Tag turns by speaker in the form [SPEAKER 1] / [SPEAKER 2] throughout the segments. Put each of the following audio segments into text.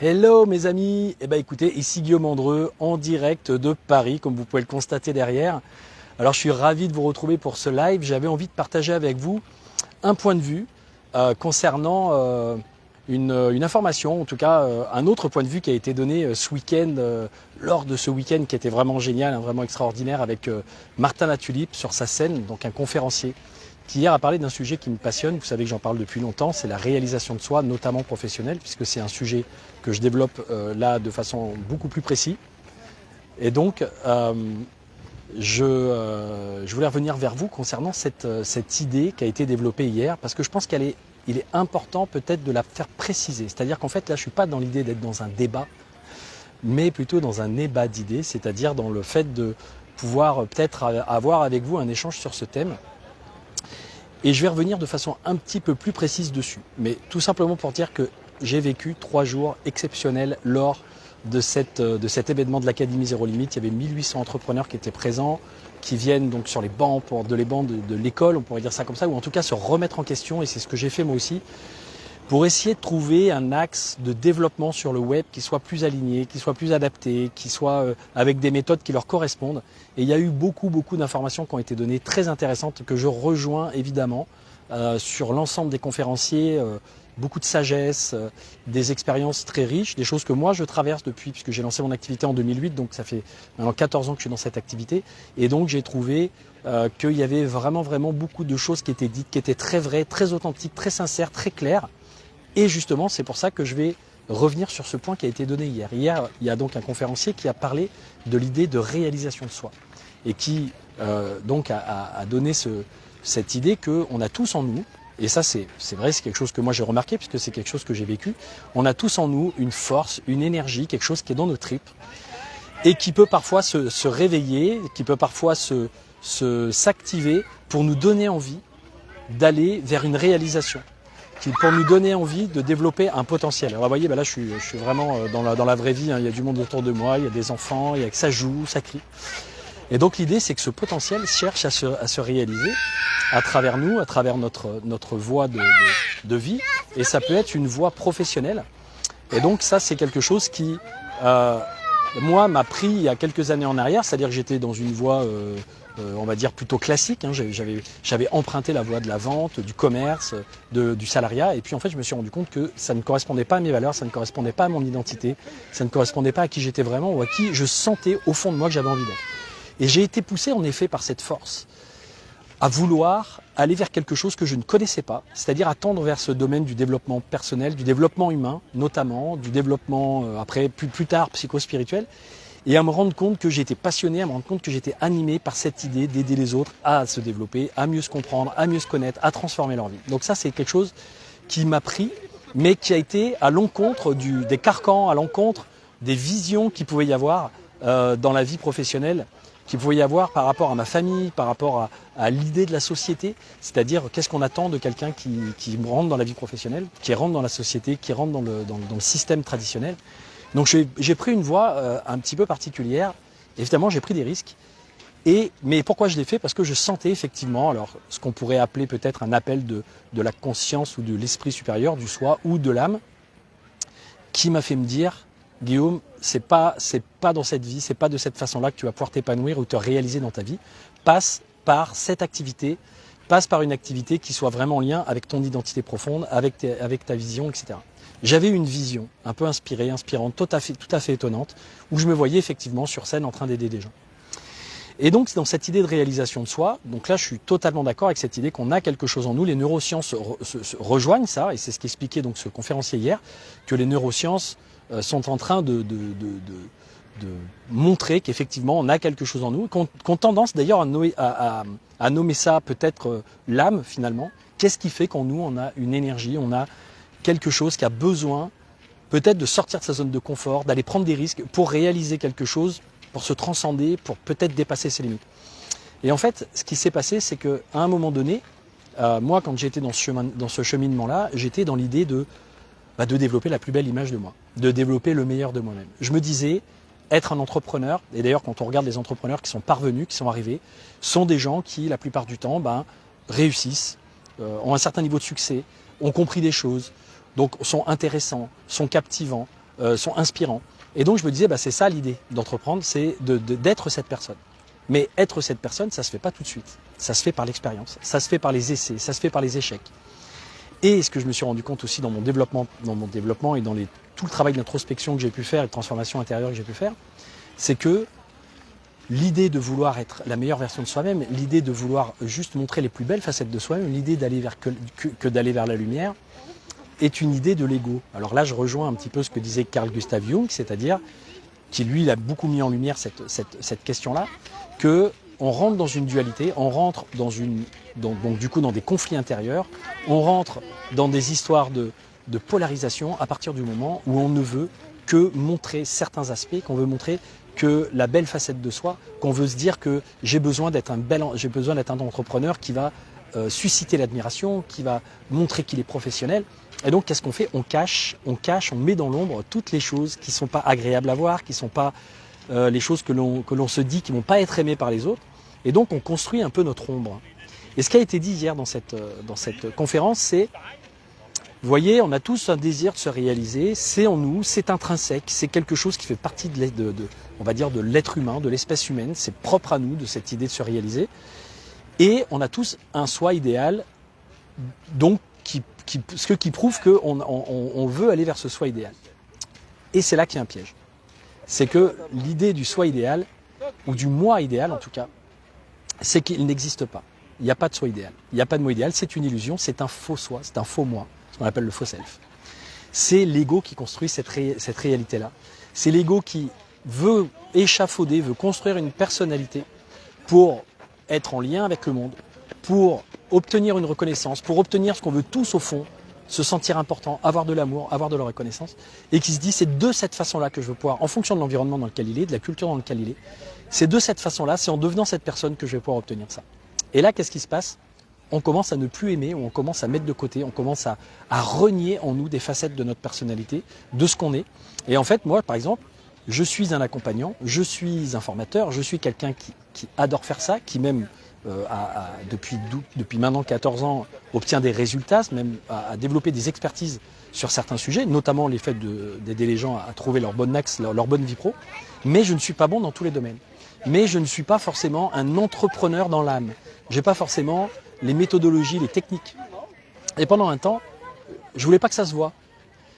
[SPEAKER 1] Hello mes amis, écoutez, ici Guillaume Andreu en direct de Paris, comme vous pouvez le constater derrière. Alors je suis ravi de vous retrouver pour ce live. J'avais envie de partager avec vous un point de vue concernant une information, en tout cas un autre point de vue qui a été donné ce week-end, lors de ce week-end qui était vraiment génial, vraiment extraordinaire, avec Martin Latulippe sur sa scène, donc un conférencier qui hier a parlé d'un sujet qui me passionne. Vous savez que j'en parle depuis longtemps, c'est la réalisation de soi, notamment professionnelle, puisque c'est un sujet que je développe là de façon beaucoup plus précise. Et donc, je voulais revenir vers vous concernant cette idée qui a été développée hier, parce que je pense qu'il est important peut-être de la faire préciser. C'est-à-dire qu'en fait, là, je ne suis pas dans l'idée d'être dans un débat, mais plutôt dans un ébat d'idées, c'est-à-dire dans le fait de pouvoir peut-être avoir avec vous un échange sur ce thème. Et je vais revenir de façon un petit peu plus précise dessus. Mais tout simplement pour dire que j'ai vécu 3 jours exceptionnels lors de cet événement de l'Académie Zéro Limite. Il y avait 1800 entrepreneurs qui étaient présents, qui viennent donc sur les bancs de l'école, on pourrait dire ça comme ça, ou en tout cas se remettre en question, et c'est ce que j'ai fait moi aussi, pour essayer de trouver un axe de développement sur le web qui soit plus aligné, qui soit plus adapté, qui soit avec des méthodes qui leur correspondent. Et il y a eu beaucoup d'informations qui ont été données, très intéressantes, que je rejoins évidemment sur l'ensemble des conférenciers, beaucoup de sagesse, des expériences très riches, des choses que moi je traverse depuis, puisque j'ai lancé mon activité en 2008, donc ça fait maintenant 14 ans que je suis dans cette activité. Et donc j'ai trouvé qu'il y avait vraiment beaucoup de choses qui étaient dites, qui étaient très vraies, très authentiques, très sincères, très claires. Et justement, c'est pour ça que je vais revenir sur ce point qui a été donné hier. Hier, il y a donc un conférencier qui a parlé de l'idée de réalisation de soi et qui donc a donné cette idée qu'on a tous en nous, et ça c'est vrai, c'est quelque chose que moi j'ai remarqué puisque c'est quelque chose que j'ai vécu, on a tous en nous une force, une énergie, quelque chose qui est dans nos tripes et qui peut parfois se réveiller, qui peut parfois s'activer pour nous donner envie d'aller vers une réalisation, pour nous donner envie de développer un potentiel. Alors vous voyez, là je suis vraiment dans la vraie vie, hein. Il y a du monde autour de moi, il y a des enfants, il y a que ça joue, ça crie. Et donc l'idée c'est que ce potentiel cherche à se réaliser à travers nous, à travers notre voie de vie, et ça peut être une voie professionnelle. Et donc ça c'est quelque chose qui, moi, m'a pris il y a quelques années en arrière, c'est-à-dire que j'étais dans une voie on va dire plutôt classique, hein. J'avais emprunté la voie de la vente, du commerce, du salariat, et puis en fait je me suis rendu compte que ça ne correspondait pas à mes valeurs, ça ne correspondait pas à mon identité, ça ne correspondait pas à qui j'étais vraiment ou à qui je sentais au fond de moi que j'avais envie d'être. Et j'ai été poussé en effet par cette force à vouloir aller vers quelque chose que je ne connaissais pas, c'est-à-dire à tendre vers ce domaine du développement personnel, du développement humain notamment, du développement après plus tard psycho-spirituel, et à me rendre compte que j'étais passionné, à me rendre compte que j'étais animé par cette idée d'aider les autres à se développer, à mieux se comprendre, à mieux se connaître, à transformer leur vie. Donc ça c'est quelque chose qui m'a pris, mais qui a été à l'encontre des carcans, à l'encontre des visions qu'il pouvait y avoir dans la vie professionnelle, qu'il pouvait y avoir par rapport à ma famille, par rapport à l'idée de la société, c'est-à-dire qu'est-ce qu'on attend de quelqu'un qui rentre dans la vie professionnelle, qui rentre dans la société, qui rentre dans le système traditionnel. Donc j'ai pris une voie un petit peu particulière, évidemment j'ai pris des risques, mais pourquoi je l'ai fait? Parce que je sentais effectivement, alors ce qu'on pourrait appeler peut-être un appel de la conscience ou de l'esprit supérieur, du soi ou de l'âme, qui m'a fait me dire: Guillaume, c'est pas dans cette vie, c'est pas de cette façon-là que tu vas pouvoir t'épanouir ou te réaliser dans ta vie. Passe par cette activité, passe par une activité qui soit vraiment en lien avec ton identité profonde, avec ta vision, etc. J'avais une vision un peu inspirante, tout à fait étonnante, où je me voyais effectivement sur scène en train d'aider des gens. Et donc dans cette idée de réalisation de soi, donc là je suis totalement d'accord avec cette idée qu'on a quelque chose en nous. Les neurosciences se rejoignent ça, et c'est ce qu'expliquait donc ce conférencier hier, que les neurosciences sont en train de montrer qu'effectivement on a quelque chose en nous, qu'on tendance d'ailleurs à nommer ça peut-être l'âme finalement. Qu'est-ce qui fait qu'en nous on a une énergie, on a quelque chose qui a besoin peut-être de sortir de sa zone de confort, d'aller prendre des risques pour réaliser quelque chose, pour se transcender, pour peut-être dépasser ses limites. Et en fait, ce qui s'est passé, c'est qu'à un moment donné, moi quand j'étais dans ce cheminement-là, j'étais dans l'idée de développer la plus belle image de moi, de développer le meilleur de moi-même. Je me disais, être un entrepreneur, et d'ailleurs quand on regarde les entrepreneurs qui sont parvenus, qui sont arrivés, sont des gens qui, la plupart du temps, réussissent, ont un certain niveau de succès, ont compris des choses, donc sont intéressants, sont captivants, sont inspirants. Et donc je me disais, c'est ça l'idée d'entreprendre, c'est d'être cette personne. Mais être cette personne, ça ne se fait pas tout de suite. Ça se fait par l'expérience, ça se fait par les essais, ça se fait par les échecs. Et ce que je me suis rendu compte aussi dans mon développement et dans tout le travail d'introspection que j'ai pu faire et de transformation intérieure que j'ai pu faire, c'est que l'idée de vouloir être la meilleure version de soi-même, l'idée de vouloir juste montrer les plus belles facettes de soi-même, l'idée d'aller vers d'aller vers la lumière, est une idée de l'ego. Alors là, je rejoins un petit peu ce que disait Carl Gustav Jung, c'est-à-dire qui lui il a beaucoup mis en lumière cette question-là, que on rentre dans une dualité, on rentre donc du coup dans des conflits intérieurs, on rentre dans des histoires de polarisation à partir du moment où on ne veut que montrer certains aspects, qu'on veut montrer que la belle facette de soi, qu'on veut se dire que j'ai besoin d'être un entrepreneur qui va susciter l'admiration, qui va montrer qu'il est professionnel. Et donc qu'est-ce qu'on fait ? On cache, on met dans l'ombre toutes les choses qui ne sont pas agréables à voir, qui ne sont pas les choses que l'on se dit qui ne vont pas être aimées par les autres. Et donc on construit un peu notre ombre. Et ce qui a été dit hier dans cette conférence, c'est, vous voyez, on a tous un désir de se réaliser, c'est en nous, c'est intrinsèque, c'est quelque chose qui fait partie on va dire de l'être humain, de l'espèce humaine, c'est propre à nous, de cette idée de se réaliser. Et on a tous un soi idéal, donc ce qui prouve qu'on veut aller vers ce soi idéal. Et c'est là qu'il y a un piège. C'est que l'idée du soi idéal, ou du moi idéal en tout cas, c'est qu'il n'existe pas. Il n'y a pas de soi idéal. Il n'y a pas de moi idéal, c'est une illusion, c'est un faux soi, c'est un faux moi, ce qu'on appelle le faux self. C'est l'ego qui construit cette réalité-là. C'est l'ego qui veut échafauder, veut construire une personnalité pour être en lien avec le monde, pour obtenir une reconnaissance, pour obtenir ce qu'on veut tous au fond, se sentir important, avoir de l'amour, avoir de la reconnaissance, et qui se dit c'est de cette façon-là que je veux pouvoir, en fonction de l'environnement dans lequel il est, de la culture dans laquelle il est, c'est de cette façon-là, c'est en devenant cette personne que je vais pouvoir obtenir ça. Et là, qu'est-ce qui se passe ? On commence à ne plus aimer, on commence à mettre de côté, on commence à renier en nous des facettes de notre personnalité, de ce qu'on est. Et en fait, moi, par exemple, je suis un accompagnant, je suis un formateur, je suis quelqu'un qui adore faire ça, qui même depuis maintenant 14 ans obtient des résultats, même à développer des expertises sur certains sujets, notamment les faits d'aider les gens à trouver leur bon axe, leur bonne vie pro. Mais je ne suis pas bon dans tous les domaines. Mais je ne suis pas forcément un entrepreneur dans l'âme. Je n'ai pas forcément les méthodologies, les techniques. Et pendant un temps, je voulais pas que ça se voie.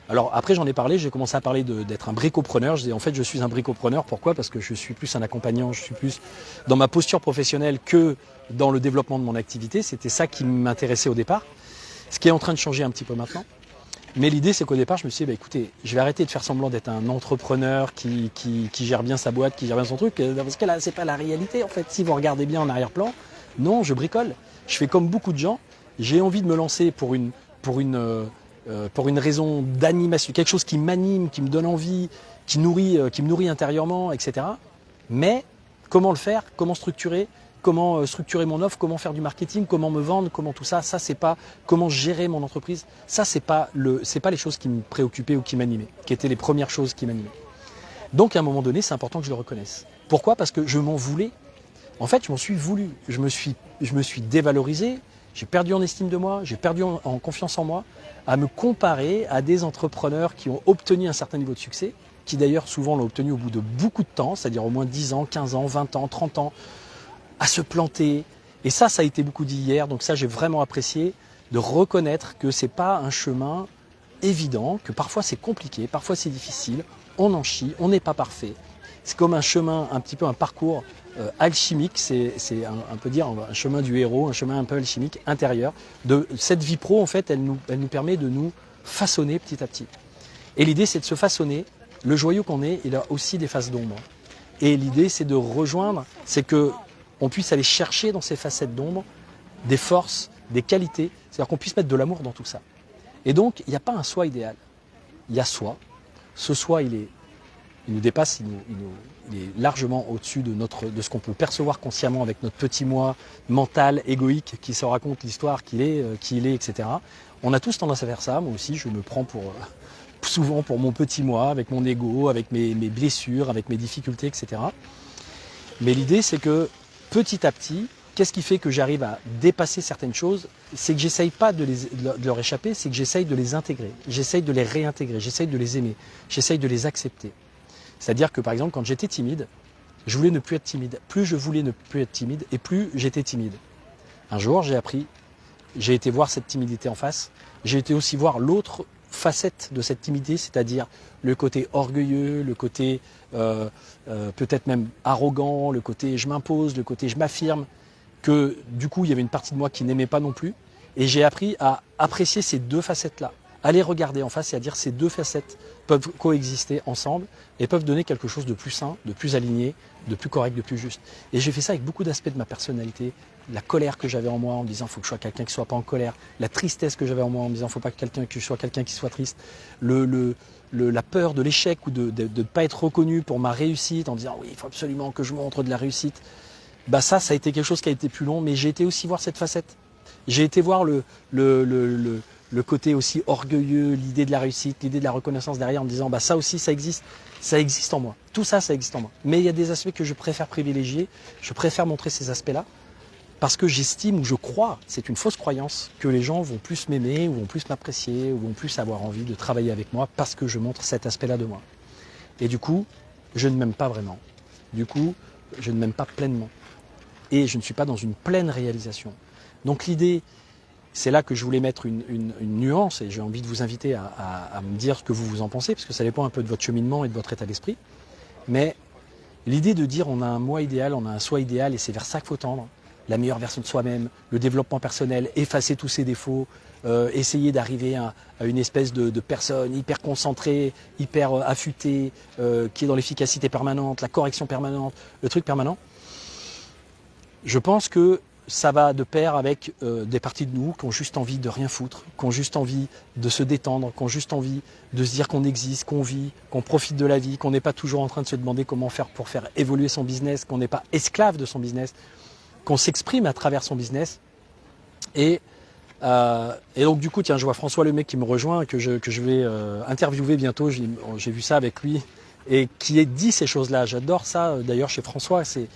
[SPEAKER 1] Alors après j'en ai parlé, j'ai commencé à parler d'être un bricopreneur. Je disais en fait je suis un bricopreneur. Pourquoi ? Parce que je suis plus un accompagnant, je suis plus dans ma posture professionnelle que dans le développement de mon activité. C'était ça qui m'intéressait au départ, ce qui est en train de changer un petit peu maintenant. Mais l'idée c'est qu'au départ je me suis dit écoutez, je vais arrêter de faire semblant d'être un entrepreneur qui gère bien sa boîte, qui gère bien son truc, parce que là c'est pas la réalité en fait. Si vous regardez bien en arrière-plan, non, je bricole. Je fais comme beaucoup de gens, j'ai envie de me lancer pour une raison d'animation, quelque chose qui m'anime, qui me donne envie, qui me nourrit intérieurement, etc. Mais comment le faire ? Comment structurer mon offre ? Comment faire du marketing ? Comment me vendre ? Comment tout ça ? Ça, c'est pas comment gérer mon entreprise. Ça, c'est pas les choses qui me préoccupaient ou qui m'animaient, qui étaient les premières choses qui m'animaient. Donc, à un moment donné, c'est important que je le reconnaisse. Pourquoi ? Parce que je m'en voulais. En fait, je m'en suis voulu. Je me suis dévalorisé. J'ai perdu en estime de moi, j'ai perdu en confiance en moi, à me comparer à des entrepreneurs qui ont obtenu un certain niveau de succès, qui d'ailleurs souvent l'ont obtenu au bout de beaucoup de temps, c'est-à-dire au moins 10 ans, 15 ans, 20 ans, 30 ans, à se planter. Et ça a été beaucoup dit hier, donc ça j'ai vraiment apprécié de reconnaître que c'est pas un chemin évident, que parfois c'est compliqué, parfois c'est difficile, on en chie, on n'est pas parfait. C'est comme un chemin, un petit peu un parcours alchimique, c'est un peu dire un chemin du héros, un chemin un peu alchimique intérieur. De cette vie pro, en fait, elle nous permet de nous façonner petit à petit. Et l'idée, c'est de se façonner. Le joyau qu'on est, il a aussi des faces d'ombre. Et l'idée, c'est de rejoindre, c'est que on puisse aller chercher dans ces facettes d'ombre des forces, des qualités, c'est-à-dire qu'on puisse mettre de l'amour dans tout ça. Et donc, il n'y a pas un soi idéal. Il y a soi. Ce soi, il nous dépasse, il est largement au-dessus de ce qu'on peut percevoir consciemment avec notre petit moi mental, égoïque, qui se raconte l'histoire qui il est, etc. On a tous tendance à faire ça. Moi aussi, je me prends souvent pour mon petit moi, avec mon ego, avec mes blessures, avec mes difficultés, etc. Mais l'idée, c'est que petit à petit, qu'est-ce qui fait que j'arrive à dépasser certaines choses? C'est que j'essaye pas de leur échapper, c'est que j'essaye de les intégrer, j'essaye de les réintégrer, j'essaye de les aimer, j'essaye de les accepter. C'est-à-dire que par exemple, quand j'étais timide, je voulais ne plus être timide. Plus je voulais ne plus être timide, et plus j'étais timide. Un jour, j'ai appris, j'ai été voir cette timidité en face, j'ai été aussi voir l'autre facette de cette timidité, c'est-à-dire le côté orgueilleux, le côté peut-être même arrogant, le côté je m'impose, le côté je m'affirme, que du coup il y avait une partie de moi qui n'aimait pas non plus, et j'ai appris à apprécier ces deux facettes-là, à les regarder en face et à dire ces deux facettes peuvent coexister ensemble et peuvent donner quelque chose de plus sain, de plus aligné, de plus correct, de plus juste. Et j'ai fait ça avec beaucoup d'aspects de ma personnalité, la colère que j'avais en moi en me disant il faut que je sois quelqu'un qui ne soit pas en colère, la tristesse que j'avais en moi en me disant il ne faut pas que je sois quelqu'un qui soit triste, la peur de l'échec ou de ne pas être reconnu pour ma réussite en disant oui il faut absolument que je montre de la réussite. Bah ça a été quelque chose qui a été plus long, mais j'ai été aussi voir cette facette. J'ai été voir le côté aussi orgueilleux, l'idée de la réussite, l'idée de la reconnaissance derrière en me disant bah ça aussi ça existe en moi. Tout ça, ça existe en moi. Mais il y a des aspects que je préfère privilégier, je préfère montrer ces aspects-là, parce que j'estime ou je crois, c'est une fausse croyance, que les gens vont plus m'aimer, ou vont plus m'apprécier, ou vont plus avoir envie de travailler avec moi parce que je montre cet aspect-là de moi. Et du coup, je ne m'aime pas vraiment. Du coup, je ne m'aime pas pleinement. Et je ne suis pas dans une pleine réalisation. Donc l'idée, c'est là que je voulais mettre une nuance, et j'ai envie de vous inviter à me dire ce que vous en pensez, parce que ça dépend un peu de votre cheminement et de votre état d'esprit. Mais l'idée de dire on a un moi idéal, on a un soi idéal, et c'est vers ça qu'il faut tendre, la meilleure version de soi-même, le développement personnel, effacer tous ses défauts, essayer d'arriver à une espèce de personne hyper concentrée, hyper affûtée, qui est dans l'efficacité permanente, la correction permanente, le truc permanent. Je pense que ça va de pair avec des parties de nous qui ont juste envie de rien foutre, qui ont juste envie de se détendre, qui ont juste envie de se dire qu'on existe, qu'on vit, qu'on profite de la vie, qu'on n'est pas toujours en train de se demander comment faire pour faire évoluer son business, qu'on n'est pas esclave de son business, qu'on s'exprime à travers son business. Et donc du coup, tiens, je vois François Lemay qui me rejoint, que je vais interviewer bientôt, j'ai vu ça avec lui, et qui a dit ces choses-là. J'adore ça d'ailleurs chez François, c'est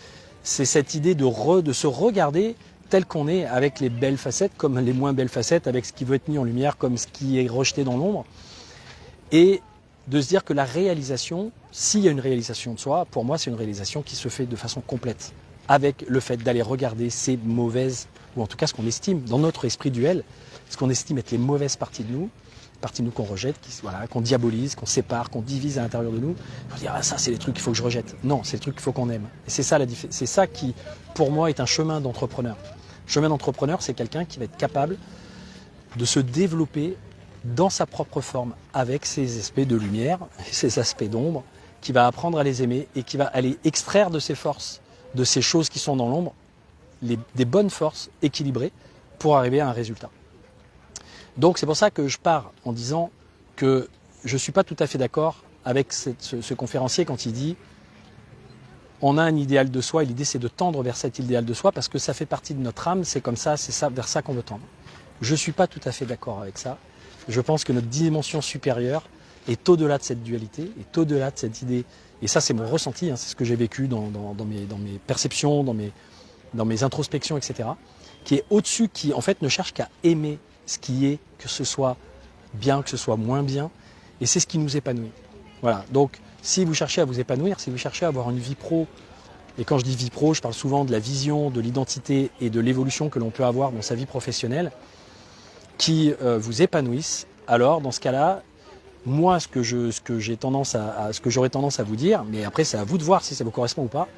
[SPEAKER 1] cette idée de se regarder tel qu'on est, avec les belles facettes comme les moins belles facettes, avec ce qui veut être mis en lumière comme ce qui est rejeté dans l'ombre. Et de se dire que la réalisation, s'il y a une réalisation de soi, pour moi c'est une réalisation qui se fait de façon complète, avec le fait d'aller regarder ces mauvaises, ou en tout cas ce qu'on estime dans notre esprit duel, ce qu'on estime être les mauvaises parties de nous qu'on rejette, qu'on diabolise, qu'on sépare, qu'on divise à l'intérieur de nous. Il faut dire ah, ça c'est les trucs qu'il faut que je rejette. Non, c'est les trucs qu'il faut qu'on aime. Et c'est ça qui, pour moi, est un chemin d'entrepreneur. Le chemin d'entrepreneur, c'est quelqu'un qui va être capable de se développer dans sa propre forme, avec ses aspects de lumière, ses aspects d'ombre, qui va apprendre à les aimer et qui va aller extraire de ses forces, de ces choses qui sont dans l'ombre, des bonnes forces équilibrées pour arriver à un résultat. Donc c'est pour ça que je pars en disant que je ne suis pas tout à fait d'accord avec ce conférencier quand il dit on a un idéal de soi et l'idée c'est de tendre vers cet idéal de soi parce que ça fait partie de notre âme, c'est comme ça, c'est ça, vers ça qu'on veut tendre. Je ne suis pas tout à fait d'accord avec ça. Je pense que notre dimension supérieure est au-delà de cette dualité, est au-delà de cette idée. Et ça c'est mon ressenti, hein, c'est ce que j'ai vécu dans mes perceptions, dans mes introspections, etc. Qui est au-dessus, qui en fait ne cherche qu'à aimer ce qui est, que ce soit bien, que ce soit moins bien, et c'est ce qui nous épanouit. Voilà, donc si vous cherchez à vous épanouir, si vous cherchez à avoir une vie pro, et quand je dis vie pro, je parle souvent de la vision, de l'identité et de l'évolution que l'on peut avoir dans sa vie professionnelle, qui vous épanouissent, alors dans ce cas-là, moi ce que j'aurais tendance à vous dire, mais après c'est à vous de voir si ça vous correspond ou pas,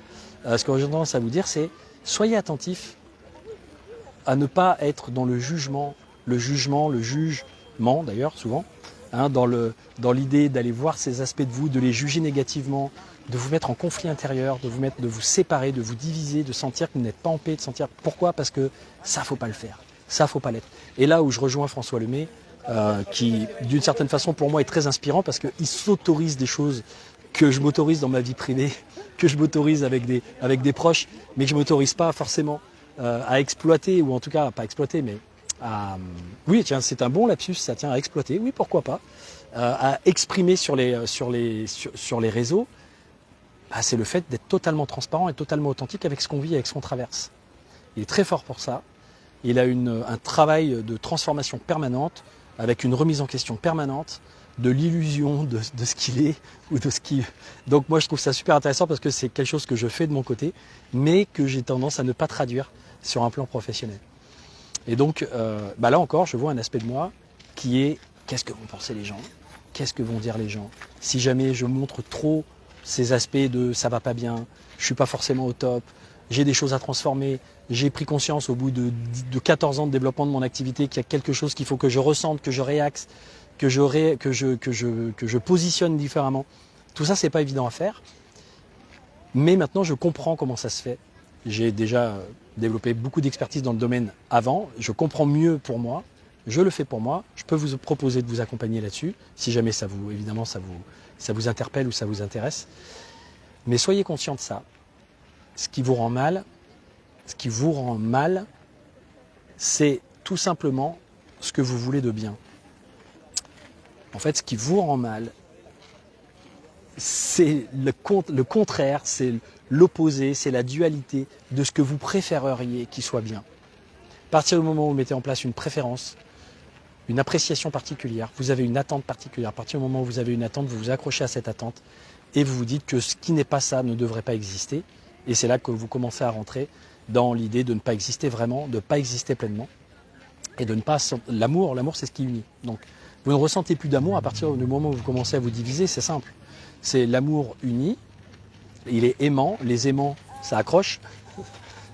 [SPEAKER 1] ce que j'ai tendance à vous dire c'est soyez attentifs à ne pas être dans le jugement d'ailleurs souvent, hein, dans l'idée d'aller voir ces aspects de vous, de les juger négativement, de vous mettre en conflit intérieur, de vous séparer, de vous diviser, de sentir que vous n'êtes pas en paix, de sentir pourquoi, parce que ça faut pas le faire, ça faut pas l'être. Et là où je rejoins François Lemay, qui d'une certaine façon pour moi est très inspirant parce qu'il s'autorise des choses que je m'autorise dans ma vie privée, que je m'autorise avec des proches, mais que je m'autorise pas forcément à exploiter, ou en tout cas pas exploiter, mais oui, tiens, c'est un bon lapsus, ça tient à exploiter, oui, pourquoi pas, à exprimer sur les réseaux, c'est le fait d'être totalement transparent et totalement authentique avec ce qu'on vit, avec ce qu'on traverse. Il est très fort pour ça. Il a un travail de transformation permanente, avec une remise en question permanente de l'illusion de ce qu'il est ou de ce qui. Donc moi je trouve ça super intéressant parce que c'est quelque chose que je fais de mon côté, mais que j'ai tendance à ne pas traduire sur un plan professionnel. Et donc là encore, je vois un aspect de moi qui est qu'est-ce que vont penser les gens, qu'est-ce que vont dire les gens. Si jamais je montre trop ces aspects de ça va pas bien, je suis pas forcément au top, j'ai des choses à transformer, j'ai pris conscience au bout de 14 ans de développement de mon activité qu'il y a quelque chose qu'il faut que je ressente, que je réaxe, que je positionne différemment. Tout ça, c'est pas évident à faire. Mais maintenant, je comprends comment ça se fait. J'ai déjà développé beaucoup d'expertise dans le domaine avant. Je comprends mieux pour moi. Je le fais pour moi. Je peux vous proposer de vous accompagner là-dessus, si jamais ça vous interpelle ou ça vous intéresse. Mais soyez conscient de ça. Ce qui vous rend mal, c'est tout simplement ce que vous voulez de bien. En fait, ce qui vous rend mal, c'est le contraire, c'est l'opposé, c'est la dualité de ce que vous préféreriez qu'il soit bien. À partir du moment où vous mettez en place une préférence, une appréciation particulière, vous avez une attente particulière. À partir du moment où vous avez une attente, vous vous accrochez à cette attente et vous vous dites que ce qui n'est pas ça ne devrait pas exister. Et c'est là que vous commencez à rentrer dans l'idée de ne pas exister vraiment, de ne pas exister pleinement. Et de ne pas... L'amour, c'est ce qui unit. Donc, vous ne ressentez plus d'amour à partir du moment où vous commencez à vous diviser, c'est simple. C'est l'amour uni, il est aimant, les aimants, ça accroche.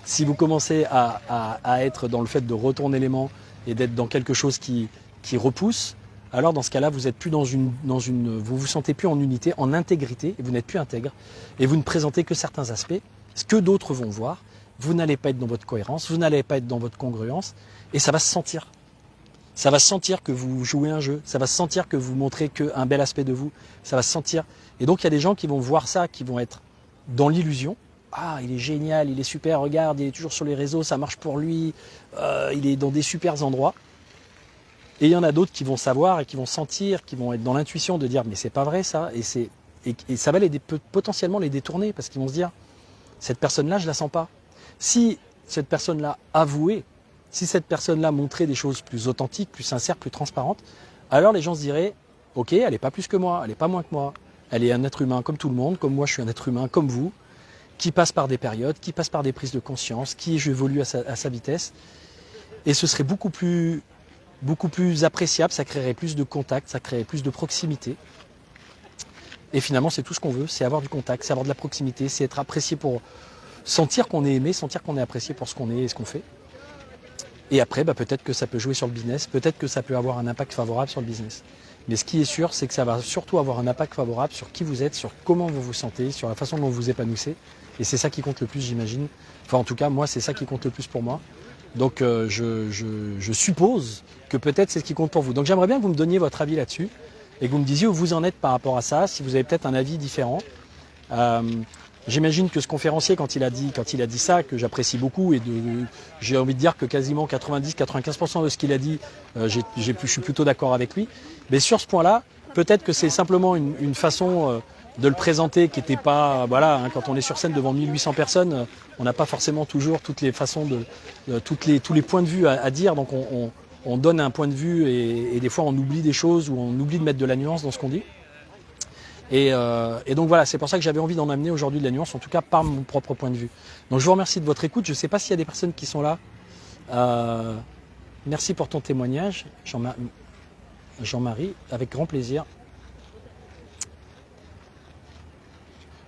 [SPEAKER 1] Si vous commencez à être dans le fait de retourner l'aimant et d'être dans quelque chose qui repousse, alors dans ce cas-là, vous êtes plus vous vous sentez plus en unité, en intégrité, et vous n'êtes plus intègre, et vous ne présentez que certains aspects, ce que d'autres vont voir. Vous n'allez pas être dans votre cohérence, vous n'allez pas être dans votre congruence, et ça va se sentir. Ça va se sentir que vous jouez un jeu, ça va se sentir que vous montrez qu'un bel aspect de vous, ça va se sentir. Et donc il y a des gens qui vont voir ça, qui vont être dans l'illusion. Ah, il est génial, il est super, regarde, il est toujours sur les réseaux, ça marche pour lui, il est dans des super endroits. Et il y en a d'autres qui vont savoir et qui vont sentir, qui vont être dans l'intuition de dire mais c'est pas vrai ça, et ça va potentiellement les détourner parce qu'ils vont se dire cette personne-là, je la sens pas. Si cette personne-là avouait, si cette personne-là montrait des choses plus authentiques, plus sincères, plus transparentes, alors les gens se diraient ok, elle n'est pas plus que moi, elle n'est pas moins que moi, elle est un être humain comme tout le monde, comme moi je suis un être humain comme vous, qui passe par des périodes, qui passe par des prises de conscience, qui évolue à sa vitesse. Et ce serait beaucoup plus appréciable, ça créerait plus de contact, ça créerait plus de proximité. Et finalement, c'est tout ce qu'on veut, c'est avoir du contact, c'est avoir de la proximité, c'est être apprécié pour sentir qu'on est aimé, sentir qu'on est apprécié pour ce qu'on est et ce qu'on fait. Et après, peut-être que ça peut jouer sur le business, peut-être que ça peut avoir un impact favorable sur le business. Mais ce qui est sûr, c'est que ça va surtout avoir un impact favorable sur qui vous êtes, sur comment vous vous sentez, sur la façon dont vous vous épanouissez. Et c'est ça qui compte le plus, j'imagine. Enfin, en tout cas, moi, c'est ça qui compte le plus pour moi. Donc, je suppose que peut-être c'est ce qui compte pour vous. Donc, j'aimerais bien que vous me donniez votre avis là-dessus et que vous me disiez où vous en êtes par rapport à ça, si vous avez peut-être un avis différent. J'imagine que ce conférencier, quand il a dit ça, que j'apprécie beaucoup, et j'ai envie de dire que quasiment 90-95% de ce qu'il a dit, je suis plutôt d'accord avec lui. Mais sur ce point-là, peut-être que c'est simplement une façon de le présenter qui n'était pas... Voilà, quand on est sur scène devant 1800 personnes, on n'a pas forcément toujours toutes les façons, tous les points de vue à dire. Donc on donne un point de vue et des fois on oublie des choses ou on oublie de mettre de la nuance dans ce qu'on dit. Et donc voilà, c'est pour ça que j'avais envie d'en amener aujourd'hui de la nuance, en tout cas par mon propre point de vue. Donc je vous remercie de votre écoute. Je ne sais pas s'il y a des personnes qui sont là. Merci pour ton témoignage, Jean-Marie, avec grand plaisir.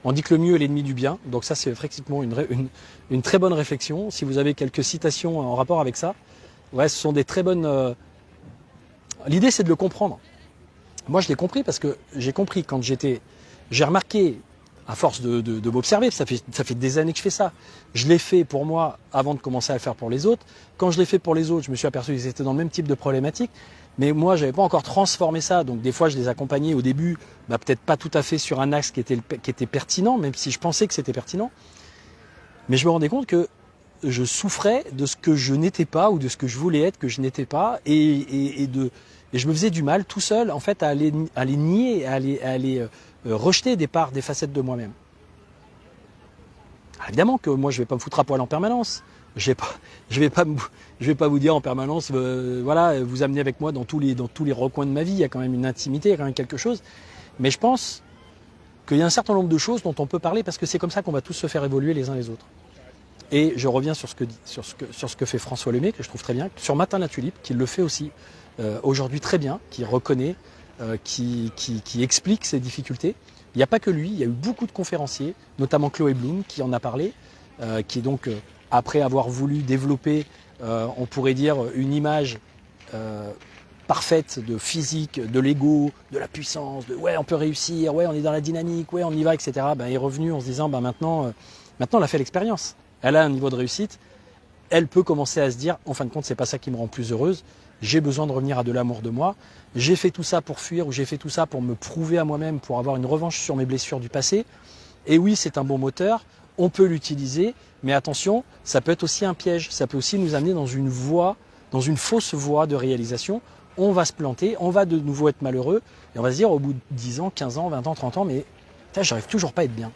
[SPEAKER 1] On dit que le mieux est l'ennemi du bien, donc ça c'est effectivement une très bonne réflexion. Si vous avez quelques citations en rapport avec ça, ouais, ce sont des très bonnes... L'idée c'est de le comprendre. Moi, je l'ai compris parce que j'ai compris quand j'ai remarqué, à force de m'observer, ça fait des années que je fais ça. Je l'ai fait pour moi avant de commencer à le faire pour les autres. Quand je l'ai fait pour les autres, je me suis aperçu qu'ils étaient dans le même type de problématique. Mais moi, je n'avais pas encore transformé ça. Donc, des fois, je les accompagnais au début, peut-être pas tout à fait sur un axe qui était pertinent, même si je pensais que c'était pertinent. Mais je me rendais compte que je souffrais de ce que je n'étais pas ou de ce que je voulais être, que je n'étais pas, et je me faisais du mal tout seul en fait à les nier, à aller rejeter des facettes de moi-même. Alors, évidemment que moi je ne vais pas me foutre à poil en permanence. Je vais pas vous dire en permanence, voilà, vous amenez avec moi dans tous les recoins de ma vie. Il y a quand même une intimité, il y a quand même quelque chose. Mais je pense qu'il y a un certain nombre de choses dont on peut parler parce que c'est comme ça qu'on va tous se faire évoluer les uns les autres. Et je reviens sur ce que fait François Lemay, que je trouve très bien, sur Matin la Tulipe, qui le fait aussi aujourd'hui très bien, qui reconnaît, qui explique ses difficultés. Il n'y a pas que lui, il y a eu beaucoup de conférenciers, notamment Chloé Bloom, qui en a parlé, qui donc, après avoir voulu développer, on pourrait dire, une image parfaite de physique, de l'ego, de la puissance, de ouais on peut réussir, ouais on est dans la dynamique, ouais on y va, etc. Ben, elle est revenue en se disant maintenant elle a fait l'expérience, elle a un niveau de réussite, elle peut commencer à se dire en fin de compte c'est pas ça qui me rend plus heureuse, j'ai besoin de revenir à de l'amour de moi, j'ai fait tout ça pour fuir ou j'ai fait tout ça pour me prouver à moi-même, pour avoir une revanche sur mes blessures du passé. Et oui c'est un bon moteur, on peut l'utiliser, mais attention, ça peut être aussi un piège, ça peut aussi nous amener dans une voie, dans une fausse voie de réalisation. On va se planter, on va de nouveau être malheureux, et on va se dire au bout de 10 ans, 15 ans, 20 ans, 30 ans, mais j'arrive toujours pas à être bien.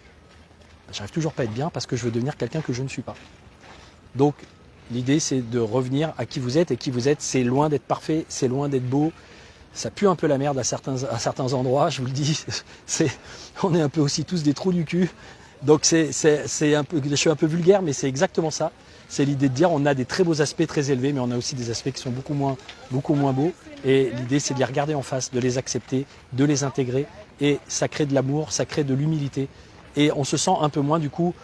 [SPEAKER 1] J'arrive toujours pas à être bien parce que je veux devenir quelqu'un que je ne suis pas. Donc l'idée c'est de revenir à qui vous êtes, et qui vous êtes, c'est loin d'être parfait, c'est loin d'être beau, ça pue un peu la merde à certains endroits, je vous le dis, on est un peu aussi tous des trous du cul, donc c'est un peu, je suis un peu vulgaire, mais c'est exactement ça. C'est l'idée de dire on a des très beaux aspects très élevés, mais on a aussi des aspects qui sont beaucoup moins beaux. Et l'idée c'est de les regarder en face, de les accepter, de les intégrer. Et ça crée de l'amour, ça crée de l'humilité. Et on se sent un peu moins du coup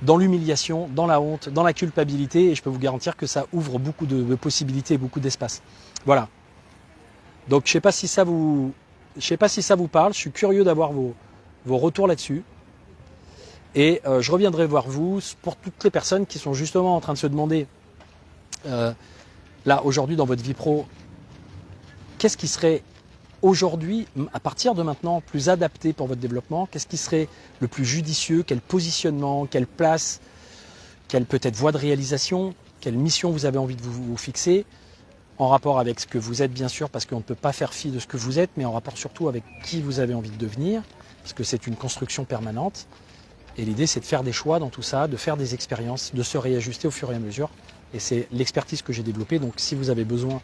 [SPEAKER 1] dans l'humiliation, dans la honte, dans la culpabilité. Et je peux vous garantir que ça ouvre beaucoup de possibilités et beaucoup d'espace. Voilà. Donc je ne sais pas si ça vous parle. Je suis curieux d'avoir vos retours là-dessus. Et je reviendrai voir vous pour toutes les personnes qui sont justement en train de se demander, là aujourd'hui dans votre vie pro, qu'est-ce qui serait aujourd'hui, à partir de maintenant, plus adapté pour votre développement, qu'est-ce qui serait le plus judicieux, quel positionnement, quelle place, quelle peut-être voie de réalisation, quelle mission vous avez envie de vous fixer, en rapport avec ce que vous êtes bien sûr, parce qu'on ne peut pas faire fi de ce que vous êtes, mais en rapport surtout avec qui vous avez envie de devenir, parce que c'est une construction permanente. Et l'idée, c'est de faire des choix dans tout ça, de faire des expériences, de se réajuster au fur et à mesure. Et c'est l'expertise que j'ai développée. Donc si vous avez besoin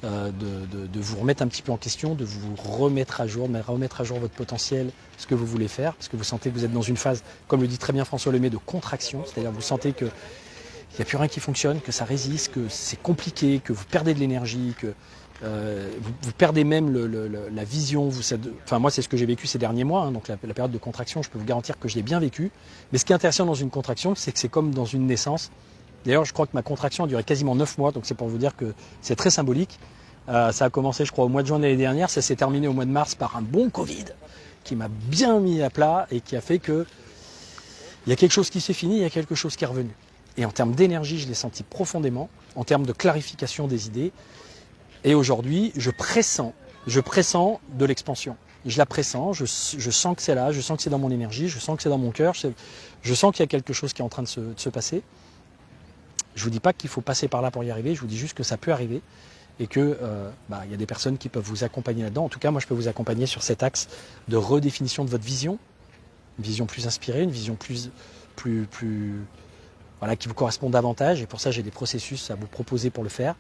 [SPEAKER 1] de vous remettre un petit peu en question, de vous remettre à jour votre potentiel, ce que vous voulez faire, parce que vous sentez que vous êtes dans une phase, comme le dit très bien François Lemay, de contraction, c'est-à-dire vous sentez qu'il n'y a plus rien qui fonctionne, que ça résiste, que c'est compliqué, que vous perdez de l'énergie, que vous perdez même la vision. Moi, c'est ce que j'ai vécu ces derniers mois, donc la période de contraction, je peux vous garantir que je l'ai bien vécu. Mais ce qui est intéressant dans une contraction, c'est que c'est comme dans une naissance. D'ailleurs, je crois que ma contraction a duré quasiment 9 mois, donc c'est pour vous dire que c'est très symbolique. Ça a commencé, je crois, au mois de juin de l'année dernière, ça s'est terminé au mois de mars par un bon Covid qui m'a bien mis à plat et qui a fait que il y a quelque chose qui s'est fini, il y a quelque chose qui est revenu. Et en termes d'énergie, je l'ai senti profondément, en termes de clarification des idées. Et aujourd'hui, je pressens de l'expansion. Je la pressens, je sens que c'est là, je sens que c'est dans mon énergie, je sens que c'est dans mon cœur, je sens qu'il y a quelque chose qui est en train de se passer. Je ne vous dis pas qu'il faut passer par là pour y arriver, je vous dis juste que ça peut arriver et que y a des personnes qui peuvent vous accompagner là-dedans. En tout cas, moi, je peux vous accompagner sur cet axe de redéfinition de votre vision, une vision plus inspirée, une vision plus qui vous correspond davantage. Et pour ça, j'ai des processus à vous proposer pour le faire.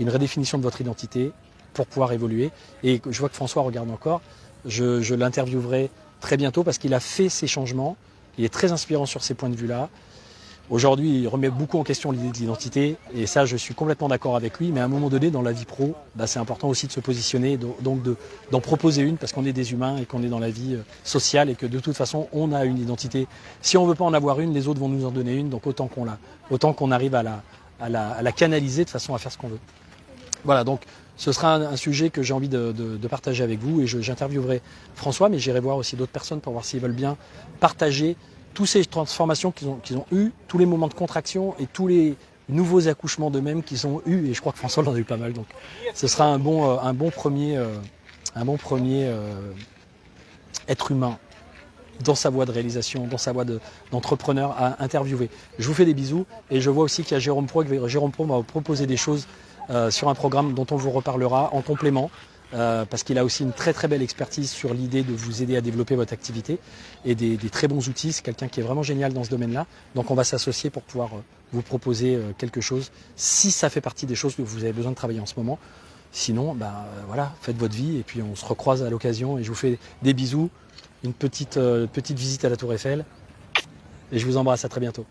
[SPEAKER 1] Une redéfinition de votre identité pour pouvoir évoluer. Et je vois que François regarde encore. Je l'interviewerai très bientôt parce qu'il a fait ces changements. Il est très inspirant sur ces points de vue-là. Aujourd'hui, il remet beaucoup en question l'idée de l'identité. Et ça, je suis complètement d'accord avec lui. Mais à un moment donné, dans la vie pro, c'est important aussi de se positionner, donc d'en proposer une parce qu'on est des humains et qu'on est dans la vie sociale et que de toute façon, on a une identité. Si on ne veut pas en avoir une, les autres vont nous en donner une. Donc autant qu'on arrive à la canaliser de façon à faire ce qu'on veut. Voilà, donc ce sera un sujet que j'ai envie de partager avec vous et j'interviewerai François, mais j'irai voir aussi d'autres personnes pour voir s'ils veulent bien partager toutes ces transformations qu'ils ont eues, tous les moments de contraction et tous les nouveaux accouchements d'eux-mêmes qu'ils ont eus. Et je crois que François en a eu pas mal, donc ce sera un bon premier être humain dans sa voie de réalisation, dans sa voie d'entrepreneur à interviewer. Je vous fais des bisous et je vois aussi qu'il y a Jérôme Pro. Jérôme Pro m'a proposé des choses sur un programme dont on vous reparlera en complément. parce qu'il a aussi une très très belle expertise sur l'idée de vous aider à développer votre activité et des très bons outils. C'est quelqu'un qui est vraiment génial dans ce domaine-là. Donc on va s'associer pour pouvoir vous proposer quelque chose, si ça fait partie des choses que vous avez besoin de travailler en ce moment. Sinon, voilà, faites votre vie et puis on se recroise à l'occasion et je vous fais des bisous, une petite visite à la Tour Eiffel et je vous embrasse, à très bientôt.